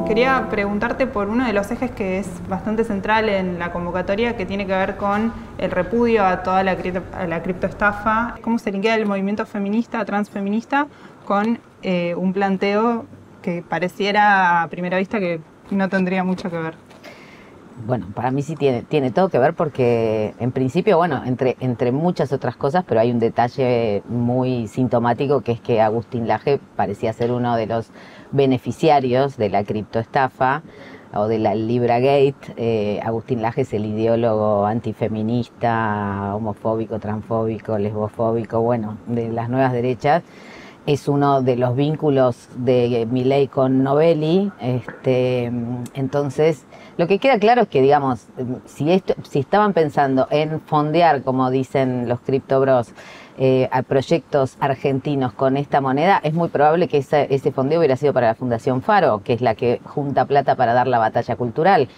Quería preguntarte por uno de los ejes que es bastante central en la convocatoria, que tiene que ver con el repudio a toda la criptoestafa. ¿Cómo se linkea el movimiento feminista, transfeminista, con un planteo que pareciera a primera vista que no tendría mucho que ver? Bueno, para mí sí tiene todo que ver porque en principio, bueno, entre muchas otras cosas, pero hay un detalle muy sintomático, que es que Agustín Laje parecía ser uno de los beneficiarios de la criptoestafa o de la LibraGate. Agustín Laje es el ideólogo antifeminista, homofóbico, transfóbico, lesbofóbico, bueno, de las nuevas derechas. Es uno de los vínculos de Milei con Novelli. Entonces, lo que queda claro es que, digamos, si estaban pensando en fondear, como dicen los criptobros, a proyectos argentinos con esta moneda, es muy probable que ese fondeo hubiera sido para la Fundación Faro, que es la que junta plata para dar la batalla cultural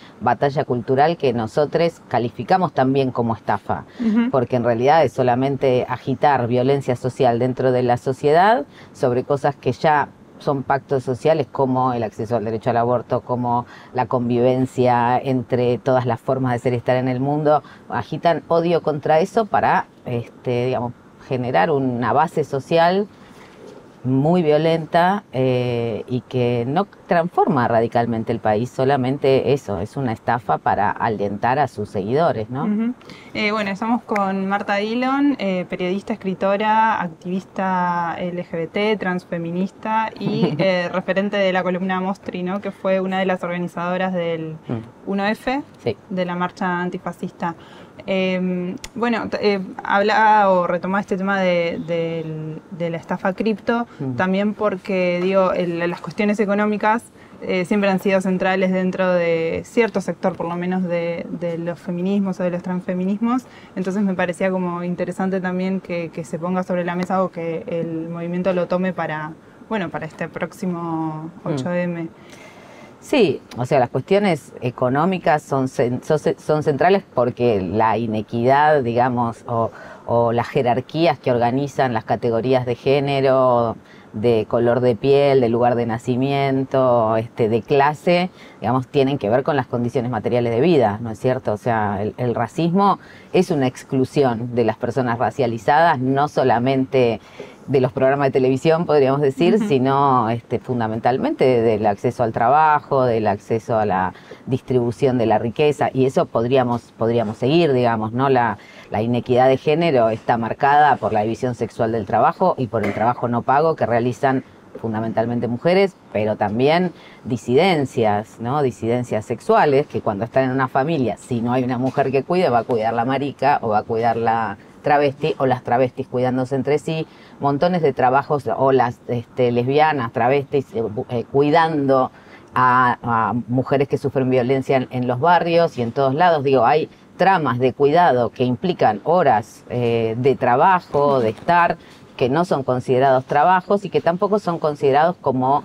que nosotros calificamos también como estafa, porque en realidad es solamente agitar violencia social dentro de la sociedad sobre cosas que ya son pactos sociales, como el acceso al derecho al aborto, como la convivencia entre todas las formas de ser y estar en el mundo. Agitan odio contra eso para, digamos, generar una base social muy violenta y que no transforma radicalmente el país, solamente eso, es una estafa para alentar a sus seguidores, ¿no? Bueno, estamos con Marta Dillon, periodista, escritora, activista LGBT, transfeminista y referente de la columna Mostri, ¿no? Que fue una de las organizadoras del 1F, sí, de la marcha antifascista. Hablaba o retomaba este tema de la estafa cripto, también porque, digo, las cuestiones económicas siempre han sido centrales dentro de cierto sector, por lo menos de los feminismos o de los transfeminismos. Entonces me parecía como interesante también que se ponga sobre la mesa o que el movimiento lo tome para este próximo 8M. Sí, o sea, las cuestiones económicas son centrales porque la inequidad, digamos, o las jerarquías que organizan las categorías de género, de color de piel, de lugar de nacimiento, de clase, digamos, tienen que ver con las condiciones materiales de vida, ¿no es cierto? O sea, el racismo es una exclusión de las personas racializadas, no solamente de los programas de televisión, podríamos decir, sino fundamentalmente del acceso al trabajo, del acceso a la distribución de la riqueza, y eso podríamos seguir, digamos, ¿no? La inequidad de género está marcada por la división sexual del trabajo y por el trabajo no pago que realizan fundamentalmente mujeres, pero también disidencias, ¿no? Disidencias sexuales, que cuando están en una familia, si no hay una mujer que cuide, va a cuidar la marica o va a cuidar la travesti, o las travestis cuidándose entre sí, montones de trabajos, o las lesbianas, travestis, cuidando a mujeres que sufren violencia en los barrios y en todos lados. Digo, hay tramas de cuidado que implican horas de trabajo, de estar, que no son considerados trabajos y que tampoco son considerados como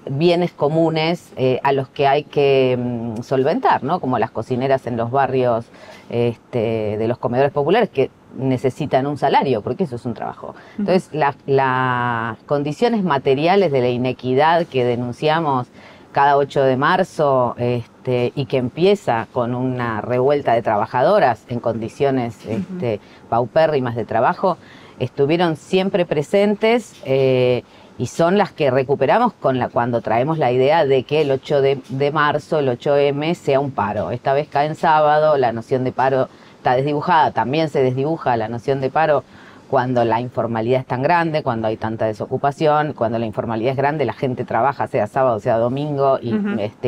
bienes comunes a los que hay que solventar, ¿no? Como las cocineras en los barrios de los comedores populares, que necesitan un salario, porque eso es un trabajo. Entonces, las condiciones materiales de la inequidad que denunciamos cada 8 de marzo y que empieza con una revuelta de trabajadoras en condiciones paupérrimas de trabajo, estuvieron siempre presentes y son las que recuperamos cuando traemos la idea de que el 8 de marzo, el 8M, sea un paro. Esta vez cae en sábado, la noción de paro está desdibujada, también se desdibuja la noción de paro cuando la informalidad es tan grande, cuando hay tanta desocupación, cuando la informalidad es grande, la gente trabaja, sea sábado, sea domingo, y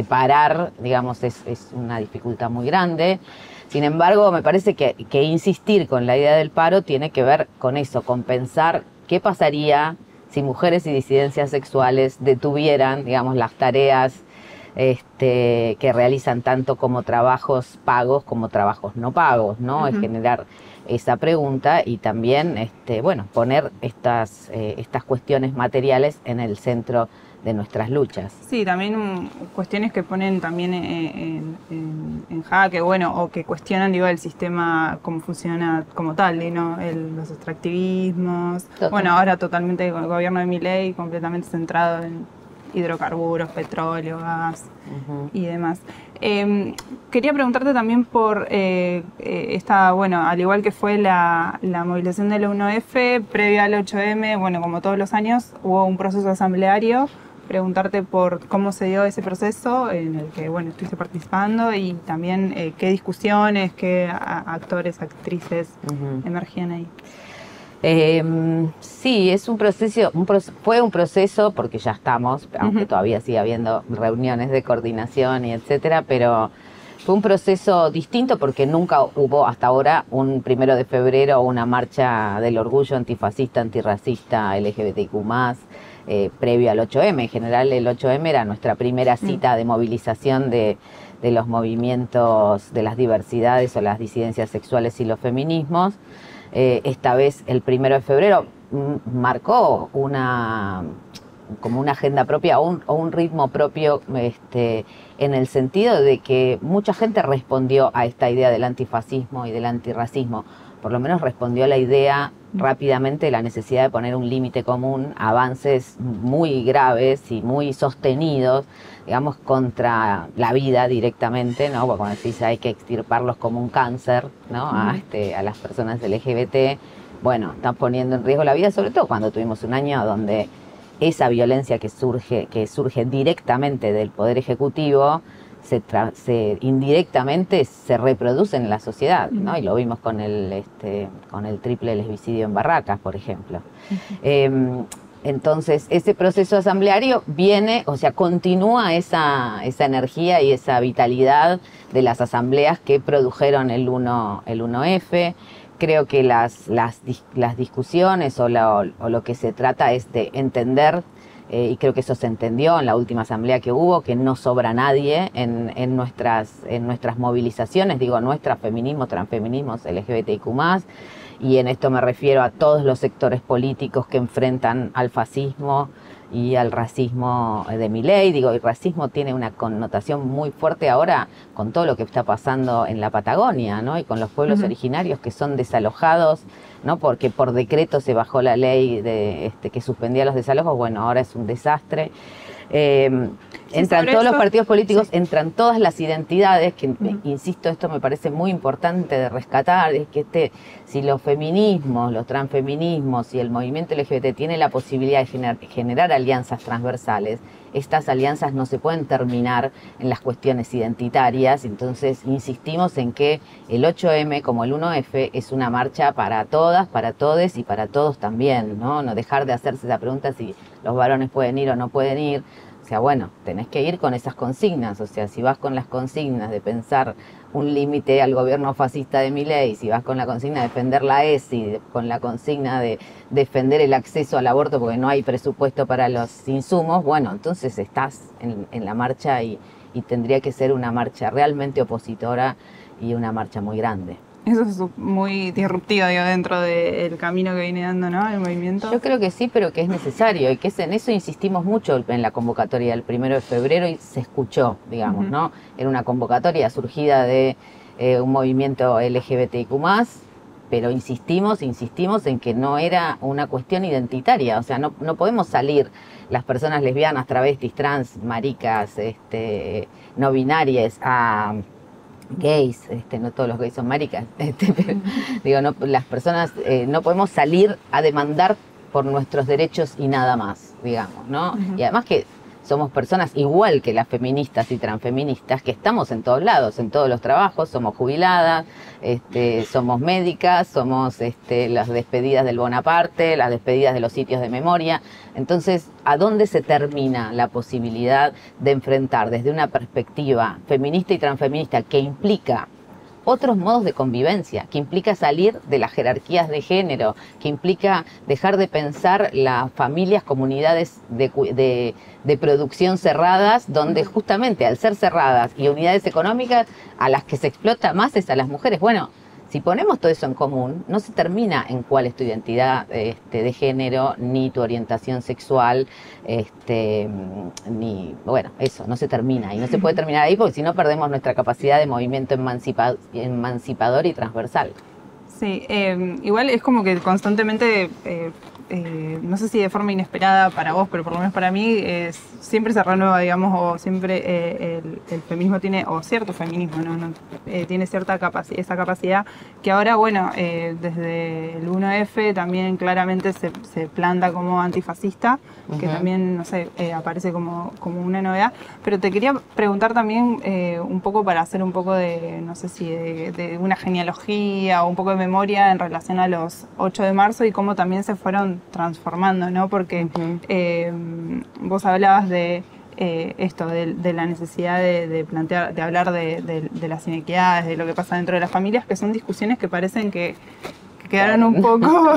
parar, digamos, es una dificultad muy grande. Sin embargo, me parece que insistir con la idea del paro tiene que ver con eso, con pensar qué pasaría si mujeres y disidencias sexuales detuvieran, digamos, las tareas que realizan tanto como trabajos pagos como trabajos no pagos, ¿no? Es generar esa pregunta y también, poner estas cuestiones materiales en el centro de nuestras luchas. Sí, también cuestiones que ponen también en jaque, o que cuestionan, digo, el sistema, cómo funciona como tal, ¿no? Los extractivismos. Total. Bueno, ahora totalmente con el gobierno de Milei completamente centrado hidrocarburos, petróleo, gas y demás. Quería preguntarte también por esta, bueno, al igual que fue la movilización del 1F, previa al 8M, bueno, como todos los años, hubo un proceso asambleario. Preguntarte por cómo se dio ese proceso en el que, bueno, estuviste participando y también qué discusiones, qué actores, actrices emergían ahí. Sí, es un proceso, fue un proceso, porque ya estamos, aunque todavía sigue habiendo reuniones de coordinación y etcétera, pero fue un proceso distinto porque nunca hubo hasta ahora un 1 de febrero una marcha del orgullo antifascista, antirracista, LGBTIQ+, previo al 8M. En general el 8M era nuestra primera cita de movilización de los movimientos de las diversidades o las disidencias sexuales y los feminismos. Esta vez el 1 de febrero marcó como una agenda propia o un ritmo propio, en el sentido de que mucha gente respondió a esta idea del antifascismo y del antirracismo. Por lo menos respondió a la idea rápidamente de la necesidad de poner un límite común, avances muy graves y muy sostenidos, digamos, contra la vida directamente, ¿no? Porque cuando decís hay que extirparlos como un cáncer, ¿no? A las personas LGBT, bueno, están poniendo en riesgo la vida, sobre todo cuando tuvimos un año donde esa violencia que surge directamente del Poder Ejecutivo, indirectamente se reproduce en la sociedad, ¿no? Y lo vimos con el triple lesbicidio en Barracas, por ejemplo. Entonces, ese proceso asambleario continúa esa energía y esa vitalidad de las asambleas que produjeron el 1F. Creo que las discusiones o lo que se trata es de entender, y creo que eso se entendió en la última asamblea que hubo, que no sobra nadie en nuestras movilizaciones, digo, nuestras feminismos, transfeminismos, LGBTIQ+, y en esto me refiero a todos los sectores políticos que enfrentan al fascismo y al racismo de Milei. Digo, el racismo tiene una connotación muy fuerte ahora con todo lo que está pasando en la Patagonia, ¿no? Y con los pueblos originarios que son desalojados, ¿no? Porque por decreto se bajó la ley que suspendía los desalojos. Bueno, ahora es un desastre. Entran todos los partidos políticos, entran todas las identidades, que insisto, esto me parece muy importante de rescatar, es que si los feminismos, los transfeminismos y el movimiento LGBT tiene la posibilidad de generar alianzas transversales, estas alianzas no se pueden terminar en las cuestiones identitarias. Entonces insistimos en que el 8M como el 1F es una marcha para todas, para todes y para todos también, ¿no? No dejar de hacerse esa pregunta si los varones pueden ir o no pueden ir. O sea, bueno, tenés que ir con esas consignas. O sea, si vas con las consignas de pensar un límite al gobierno fascista de Milei, si vas con la consigna de defender la ESI, con la consigna de defender el acceso al aborto porque no hay presupuesto para los insumos, bueno, entonces estás en la marcha y tendría que ser una marcha realmente opositora y una marcha muy grande. Eso es muy disruptivo, digo, dentro del camino que viene dando, ¿no?, el movimiento. Yo creo que sí, pero que es necesario, y que en eso insistimos mucho en la convocatoria del 1 de febrero y se escuchó, digamos, ¿no? Era una convocatoria surgida de un movimiento LGBTIQ+, pero insistimos en que no era una cuestión identitaria. O sea, no podemos salir las personas lesbianas, travestis, trans, maricas, no binarias, a gays, no todos los gays son maricas, pero, digo, no, las personas no podemos salir a demandar por nuestros derechos y nada más, digamos, ¿no? Y además que somos personas igual que las feministas y transfeministas, que estamos en todos lados, en todos los trabajos, somos jubiladas, somos médicas, somos las despedidas del Bonaparte, las despedidas de los sitios de memoria. Entonces, ¿a dónde se termina la posibilidad de enfrentar desde una perspectiva feminista y transfeminista que implica otros modos de convivencia, que implica salir de las jerarquías de género, que implica dejar de pensar las familias, comunidades de producción cerradas, donde justamente al ser cerradas y unidades económicas, a las que se explota más es a las mujeres? Bueno, si ponemos todo eso en común, no se termina en cuál es tu identidad de género, ni tu orientación sexual, ni, bueno, eso, no se termina. Y no se puede terminar ahí porque si no perdemos nuestra capacidad de movimiento emancipador y transversal. Sí, igual es como que constantemente no sé si de forma inesperada para vos, pero por lo menos para mí, siempre se renueva, digamos, o siempre el feminismo tiene, o cierto feminismo, tiene cierta esa capacidad que ahora, bueno, desde el 1F también claramente se planta como antifascista, que también, no sé, aparece como una novedad. Pero te quería preguntar también un poco para hacer un poco de, no sé si de una genealogía o un poco de memoria en relación a los 8 de marzo y cómo también se fueron transformando, ¿no? Porque vos hablabas de esto, de la necesidad de plantear, de hablar de las inequidades, de lo que pasa dentro de las familias, que son discusiones que parecen que quedaron un poco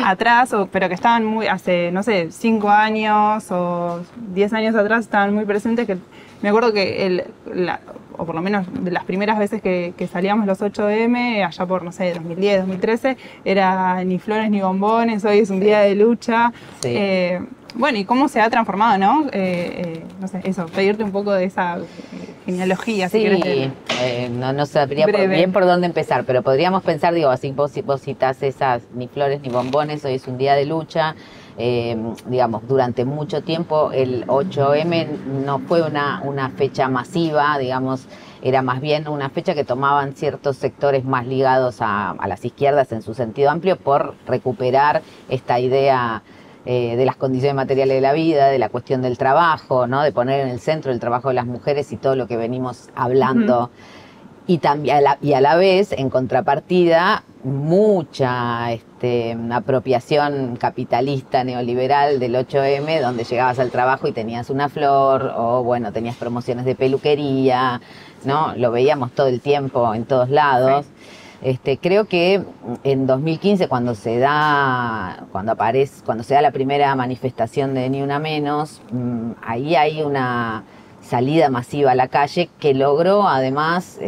atrás, pero que estaban muy, hace, no sé, 5 años o 10 años atrás estaban muy presentes, que me acuerdo que o por lo menos de las primeras veces que salíamos los 8M, allá por, no sé, 2010, 2013, era ni flores ni bombones, hoy es un día de lucha. Sí. Bueno, y cómo se ha transformado, ¿no? No sé, eso, pedirte un poco de esa genealogía. Sí, si querés, no sabría bien por dónde empezar, pero podríamos pensar, digo, así vos citás esas ni flores ni bombones, hoy es un día de lucha. Digamos, durante mucho tiempo el 8M no fue una fecha masiva, digamos, era más bien una fecha que tomaban ciertos sectores más ligados a las izquierdas en su sentido amplio por recuperar esta idea de las condiciones materiales de la vida, de la cuestión del trabajo, ¿no? De poner en el centro el trabajo de las mujeres y todo lo que venimos hablando. Y también y a la vez, en contrapartida, mucha apropiación capitalista neoliberal del 8M, donde llegabas al trabajo y tenías una flor, o bueno, tenías promociones de peluquería, ¿no? Lo veíamos todo el tiempo en todos lados. Sí. Creo que en 2015, cuando se da la primera manifestación de Ni Una Menos, ahí hay una salida masiva a la calle que logró además,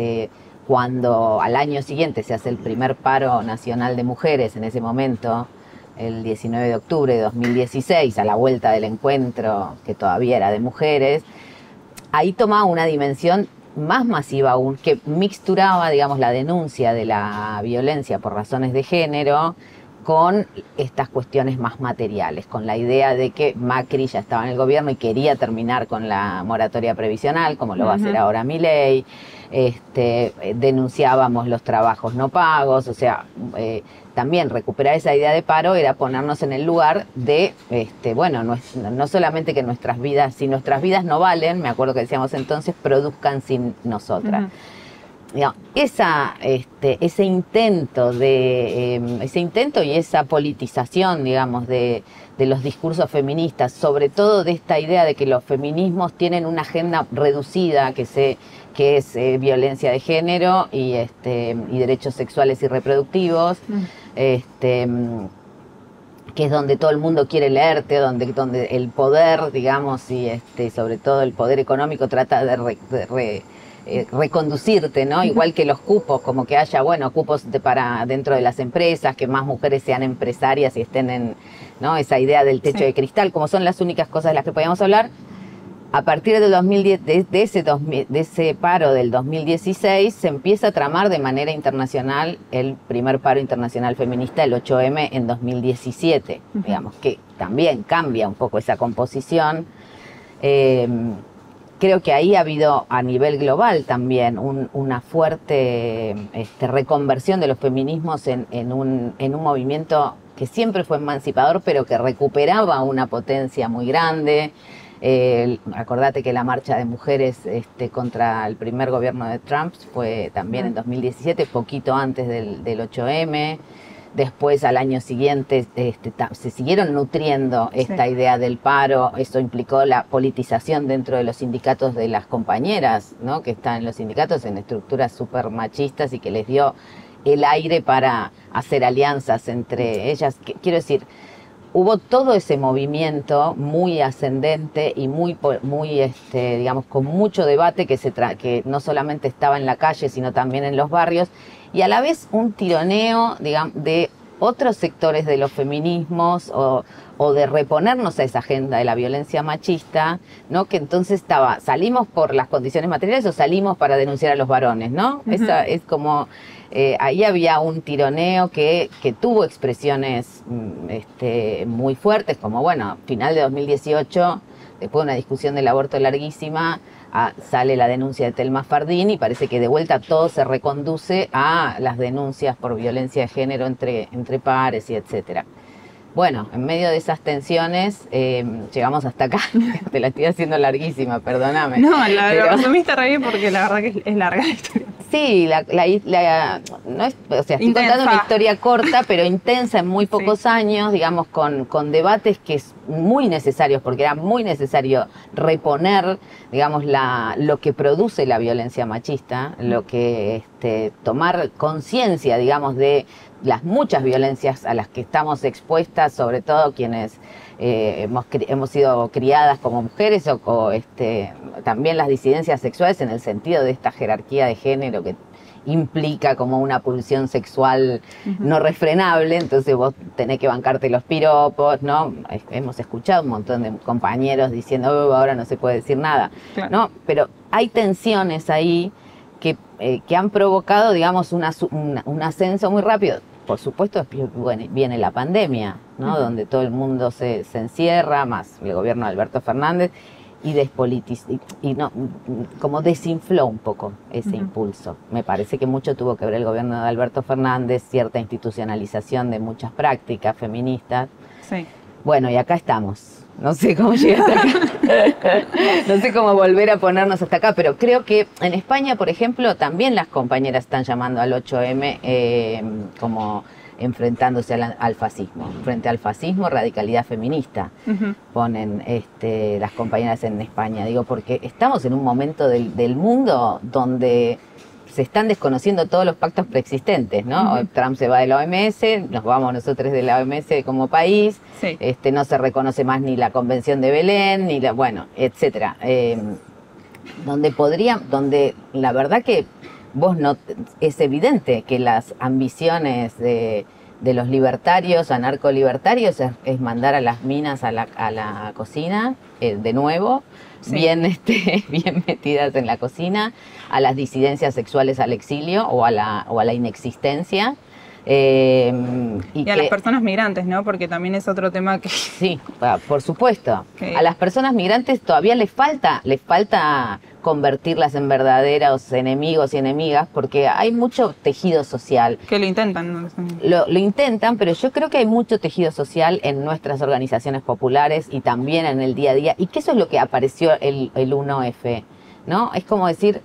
cuando al año siguiente se hace el primer paro nacional de mujeres, en ese momento, el 19 de octubre de 2016, a la vuelta del encuentro que todavía era de mujeres, ahí tomaba una dimensión más masiva aún, que mixturaba, digamos, la denuncia de la violencia por razones de género con estas cuestiones más materiales, con la idea de que Macri ya estaba en el gobierno y quería terminar con la moratoria previsional, como lo va a hacer ahora Milei. Denunciábamos los trabajos no pagos, o sea, también recuperar esa idea de paro era ponernos en el lugar de, bueno, no solamente que nuestras vidas, si nuestras vidas no valen, me acuerdo que decíamos entonces, produzcan sin nosotras. Digamos, ese intento y esa politización, digamos, de los discursos feministas, sobre todo de esta idea de que los feminismos tienen una agenda reducida que es violencia de género y derechos sexuales y reproductivos, que es donde todo el mundo quiere leerte, donde el poder, digamos, y sobre todo el poder económico trata de reconducirte, ¿no? Igual que los cupos, como que haya, bueno, cupos para dentro de las empresas, que más mujeres sean empresarias y estén en, ¿no? Esa idea del techo de cristal, como son las únicas cosas de las que podíamos hablar. A partir del 2010, de ese paro del 2016, se empieza a tramar de manera internacional el primer paro internacional feminista, el 8M, en 2017, digamos, que también cambia un poco esa composición. Creo que ahí ha habido a nivel global también una fuerte reconversión de los feminismos en un movimiento que siempre fue emancipador, pero que recuperaba una potencia muy grande. Acordate que la marcha de mujeres contra el primer gobierno de Trump fue también en 2017, poquito antes del 8M. Después, al año siguiente, se siguieron nutriendo esta idea del paro. Eso implicó la politización dentro de los sindicatos de las compañeras, ¿no? Que están en los sindicatos en estructuras súper machistas y que les dio el aire para hacer alianzas entre ellas. Quiero decir, hubo todo ese movimiento muy ascendente y muy digamos, con mucho debate que no solamente estaba en la calle, sino también en los barrios, y a la vez un tironeo, digamos, de otros sectores de los feminismos o de reponernos a esa agenda de la violencia machista, ¿no? Que entonces salimos por las condiciones materiales o salimos para denunciar a los varones, ¿no? Esa es como, ahí había un tironeo que tuvo expresiones muy fuertes, como bueno, final de 2018, después de una discusión del aborto larguísima, sale la denuncia de Thelma Fardín y parece que de vuelta todo se reconduce a las denuncias por violencia de género entre pares y etcétera. Bueno, en medio de esas tensiones llegamos hasta acá. Te la estoy haciendo larguísima, perdóname. No, lo resumiste re bien porque la verdad que es larga la historia. Sí, no es, o sea, estoy contando una historia corta, pero intensa en muy pocos años, digamos, con debates que es muy necesarios, porque era muy necesario reponer, digamos, lo que produce la violencia machista, lo que tomar conciencia, digamos, de las muchas violencias a las que estamos expuestas, sobre todo quienes hemos sido criadas como mujeres o también las disidencias sexuales en el sentido de esta jerarquía de género que implica como una pulsión sexual no refrenable, entonces vos tenés que bancarte los piropos, ¿no? Hemos escuchado un montón de compañeros diciendo ahora no se puede decir nada, claro. ¿No? Pero hay tensiones ahí que han provocado, digamos, un ascenso muy rápido. Por supuesto, bueno, viene la pandemia, ¿no? Donde todo el mundo se encierra, más el gobierno de Alberto Fernández, y como desinfló un poco ese impulso. Me parece que mucho tuvo que ver el gobierno de Alberto Fernández, cierta institucionalización de muchas prácticas feministas. Sí. Bueno, y acá estamos. No sé cómo llegar hasta acá. No sé cómo volver a ponernos hasta acá, pero creo que en España, por ejemplo, también las compañeras están llamando al 8M como enfrentándose al fascismo. Frente al fascismo, radicalidad feminista, ponen las compañeras en España. Digo, porque estamos en un momento del mundo donde se están desconociendo todos los pactos preexistentes, ¿no? Trump se va de la OMS, nos vamos nosotros de la OMS como país, sí. No se reconoce más ni la Convención de Belén, ni bueno, etcétera. Donde la verdad que es evidente que las ambiciones de los libertarios, anarcolibertarios, es mandar a las minas a la cocina, de nuevo, sí. bien metidas en la cocina, a las disidencias sexuales al exilio o a la inexistencia. Y a las personas migrantes, ¿no? Porque también es otro tema que... Sí, por supuesto. A las personas migrantes todavía les falta convertirlas en verdaderos enemigos y enemigas, porque hay mucho tejido social. Que lo intentan, ¿no? Lo intentan, pero yo creo que hay mucho tejido social en nuestras organizaciones populares y también en el día a día, y que eso es lo que apareció el 1F, ¿no? Es como decir...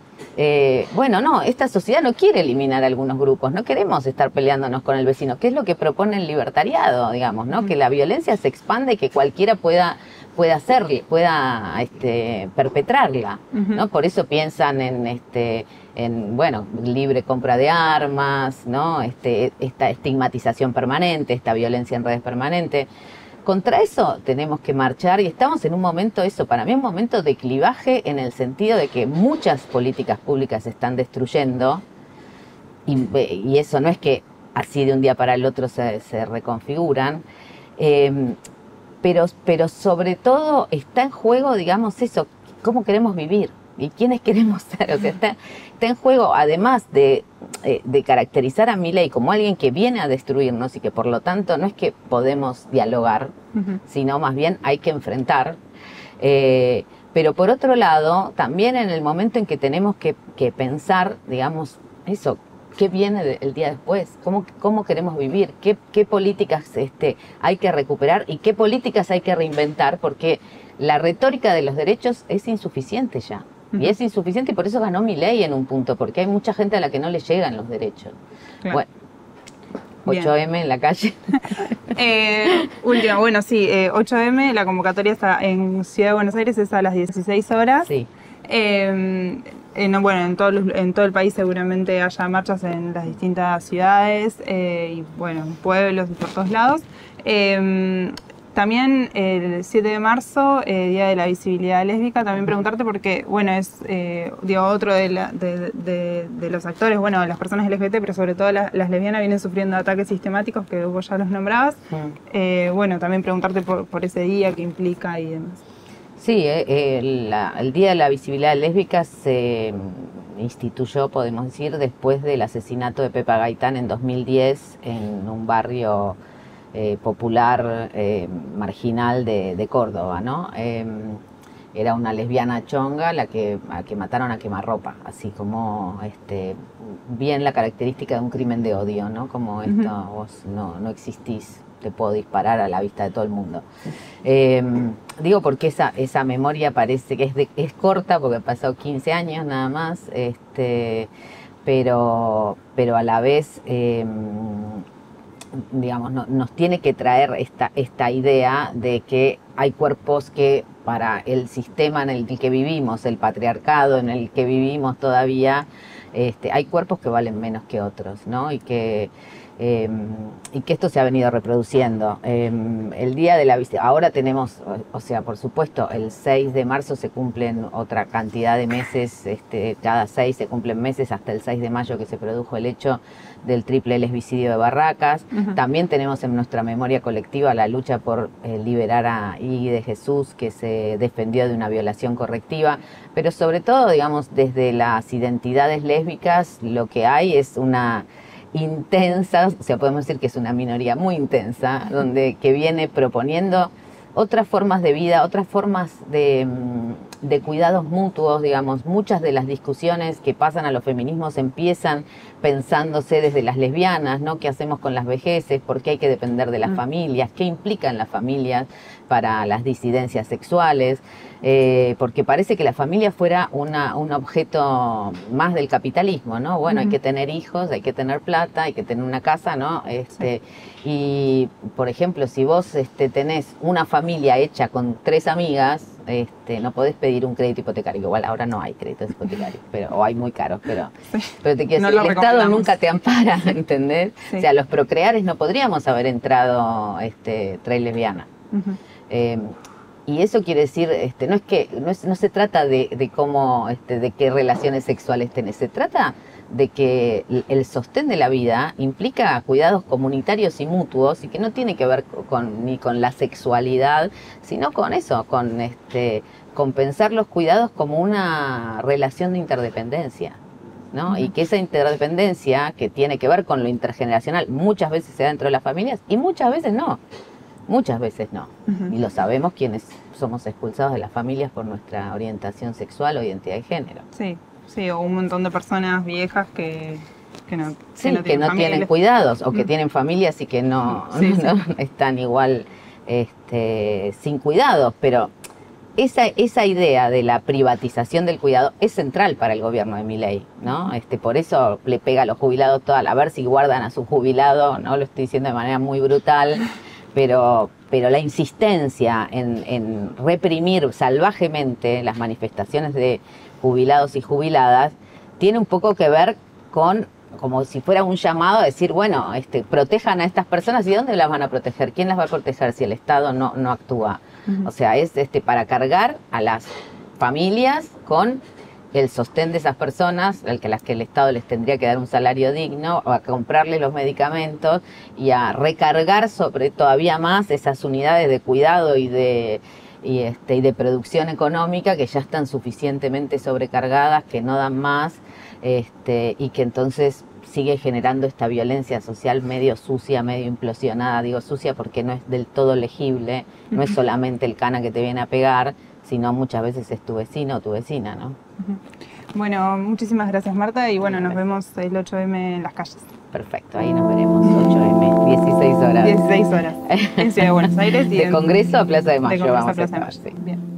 bueno, no, esta sociedad no quiere eliminar algunos grupos, no queremos estar peleándonos con el vecino, que es lo que propone el libertariado, digamos, ¿no? Que la violencia se expande y que cualquiera pueda perpetrarla, ¿no? Por eso piensan en bueno, libre compra de armas, ¿no? Esta estigmatización permanente, esta violencia en redes permanente. Contra eso tenemos que marchar y estamos en un momento, para mí un momento de clivaje en el sentido de que muchas políticas públicas se están destruyendo y eso no es que así de un día para el otro se reconfiguran, pero sobre todo está en juego, digamos, eso, cómo queremos vivir y quiénes queremos ser. O sea, está en juego, además de caracterizar a Milei como alguien que viene a destruirnos y que por lo tanto no es que podemos dialogar, sino más bien hay que enfrentar. Pero por otro lado, también en el momento en que tenemos que pensar, digamos, eso, ¿qué viene el día después? ¿Cómo queremos vivir? ¿Qué políticas hay que recuperar y qué políticas hay que reinventar? Porque la retórica de los derechos es insuficiente ya. Y es insuficiente y por eso ganó Milei en un punto, porque hay mucha gente a la que no le llegan los derechos. Claro. Bueno, 8M en la calle. Última, bueno, sí, 8M, la convocatoria está en Ciudad de Buenos Aires, es a las 16 horas. Sí. Bueno, en todo el país seguramente haya marchas en las distintas ciudades y bueno, en pueblos y por todos lados. También el 7 de marzo, Día de la Visibilidad Lésbica, también preguntarte porque, bueno, es otro de los actores, bueno, las personas LGBT, pero sobre todo las lesbianas vienen sufriendo ataques sistemáticos, que vos ya los nombrabas. Bueno, también preguntarte por ese día, qué implica y demás. Sí, el Día de la Visibilidad Lésbica se instituyó, podemos decir, después del asesinato de Pepa Gaitán en 2010 en un barrio popular, marginal de Córdoba, ¿no? Era una lesbiana chonga a la que mataron a quemarropa, así como bien la característica de un crimen de odio, ¿no? Como esto, vos no existís, te puedo disparar a la vista de todo el mundo. Digo porque esa memoria parece que es corta, porque han pasado 15 años nada más, pero a la vez digamos, nos tiene que traer esta idea de que hay cuerpos que para el sistema en el que vivimos, el patriarcado en el que vivimos todavía, hay cuerpos que valen menos que otros, ¿no? Y que esto se ha venido reproduciendo. El día de la visibilidad, ahora tenemos, o sea, por supuesto, el 6 de marzo se cumplen otra cantidad de meses, cada 6 se cumplen meses, hasta el 6 de mayo que se produjo el hecho del triple lesbicidio de Barracas. También tenemos en nuestra memoria colectiva la lucha por liberar a Iggy de Jesús, que se defendió de una violación correctiva, pero sobre todo, digamos, desde las identidades lésbicas, lo que hay es una intensa, o sea, podemos decir que es una minoría muy intensa, que viene proponiendo otras formas de vida, otras formas de cuidados mutuos, digamos. Muchas de las discusiones que pasan a los feminismos empiezan pensándose desde las lesbianas, ¿no? ¿Qué hacemos con las vejeces? ¿Por qué hay que depender de las familias? ¿Qué implican las familias para las disidencias sexuales? Porque parece que la familia fuera un objeto más del capitalismo, ¿no? Bueno, hay que tener hijos, hay que tener plata, hay que tener una casa, ¿no? Y, por ejemplo, si vos tenés una familia hecha con 3 amigas, no podés pedir un crédito hipotecario. Igual ahora no hay créditos hipotecarios, o hay muy caros, pero te quiero decir, el Estado nunca te ampara, ¿entendés? Sí. O sea, los procreares no podríamos haber entrado 3 lesbianas. Y eso quiere decir, no se trata de cómo, de qué relaciones sexuales tenés, se trata de que el sostén de la vida implica cuidados comunitarios y mutuos, y que no tiene que ver ni con la sexualidad, sino con eso, con pensar los cuidados como una relación de interdependencia, ¿no? Y que esa interdependencia, que tiene que ver con lo intergeneracional, muchas veces se da dentro de las familias y muchas veces no. Muchas veces no. Y lo sabemos quienes somos expulsados de las familias por nuestra orientación sexual o identidad de género. Sí, sí, o un montón de personas viejas que no tienen cuidados, o que tienen familias y que no están igual sin cuidados. Pero esa idea de la privatización del cuidado es central para el gobierno de Milei, ¿no? Por eso le pega a los jubilados a ver si guardan a su jubilado, no lo estoy diciendo de manera muy brutal. Pero la insistencia en reprimir salvajemente las manifestaciones de jubilados y jubiladas tiene un poco que ver con, como si fuera un llamado a decir, bueno, protejan a estas personas. ¿Y dónde las van a proteger? ¿Quién las va a proteger si el Estado no actúa? O sea, es para cargar a las familias con el sostén de esas personas, las que el Estado les tendría que dar un salario digno, o a comprarles los medicamentos y a recargar sobre todavía más esas unidades de cuidado y de producción económica que ya están suficientemente sobrecargadas, que no dan más, y que entonces sigue generando esta violencia social medio sucia, medio implosionada. Digo sucia porque no es del todo legible, no es solamente el cana que te viene a pegar, sino muchas veces es tu vecino o tu vecina, ¿no? Bueno, muchísimas gracias, Marta, y bueno, nos vemos el 8M en las calles. Perfecto, ahí nos veremos, 8M, 16 horas. 16 horas, en Ciudad de Buenos Aires. ¿De Congreso a Plaza de Mayo? De Congreso a Plaza de Mayo, sí. Bien.